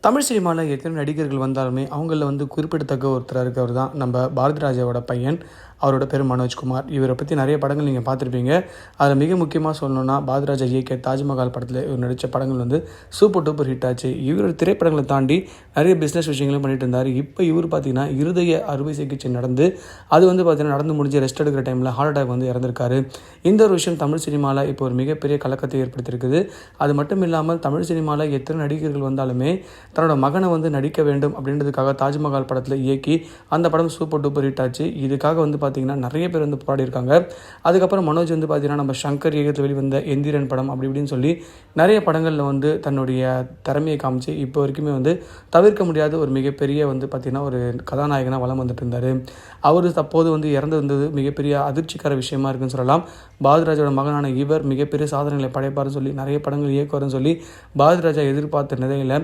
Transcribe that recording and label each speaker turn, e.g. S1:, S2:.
S1: தமிழ் சினிமாவில் எத்தனை நடிகர்கள் வந்தாலுமே அவங்களில் குறிப்பிடத்தக்க ஒருத்தராக இருக்கவர் தான் நம்ம பாரதிராஜாவோட பையன். அவரோட பேர் மனோஜ்குமார். இவரை பற்றி நிறைய படங்கள் நீங்கள் பார்த்துருப்பீங்க. அதில் மிக முக்கியமாக சொல்லணும்னா பாரதிராஜா இயக்கிய தாஜ்மஹால் படத்தில் இவர் நடித்த படங்கள் சூப்பர் டூப்பர் ஹிட் ஆச்சு. இவர் திரைப்படங்களை தாண்டி நிறைய பிஸ்னஸ் விஷயங்களும் பண்ணிட்டு இருந்தார். இப்போ இவர் பார்த்தீங்கன்னா இருதய அறுவை சிகிச்சை நடந்து அது பார்த்தீங்கன்னா நடந்து முடிஞ்சு ரெஸ்ட் எடுக்கிற டைமில் ஹார்ட் அட்டாக் இறந்திருக்காரு. இந்த ஒரு விஷயம் தமிழ் சினிமாவில் இப்போ ஒரு மிகப்பெரிய கலக்கத்தை ஏற்படுத்தியிருக்குது. அது மட்டும் இல்லாமல் தமிழ் சினிமாவில் எத்தனை நடிகர்கள் வந்தாலுமே தன்னோட மகனை நடிக்க வேண்டும் அப்படின்றதுக்காக தாஜ்மஹால் படத்தில் இயக்கி அந்த படம் சூப்பர் டூப்பர் ஹிட் ஆச்சு. இதுக்காக பார்த்தீங்கன்னா நிறைய பேர் போராடியிருக்காங்க. அதுக்கப்புறம் மனோஜ் பார்த்தீங்கன்னா நம்ம சங்கர் இயக்கத்தில் வெளிவந்த எந்திரன் படம் அப்படி இப்படின்னு சொல்லி நிறைய படங்களில் தன்னுடைய திறமையை காமிச்சு இப்போ வரைக்குமே தவிர்க்க முடியாத ஒரு மிகப்பெரிய பார்த்தீங்கன்னா ஒரு கதாநாயகனாக வலம் வந்துட்டு இருந்தார். அவர் தற்போது இறந்து வந்தது மிகப்பெரிய அதிர்ச்சிகர விஷயமா இருக்குன்னு சொல்லலாம். பாரதிராஜோட மகனான இவர் மிகப்பெரிய சாதனைகளை படைப்பாருன்னு சொல்லி நிறைய படங்கள் இயக்குவார்னு சொல்லி பாரதிராஜா எதிர்பார்த்த நிலையில்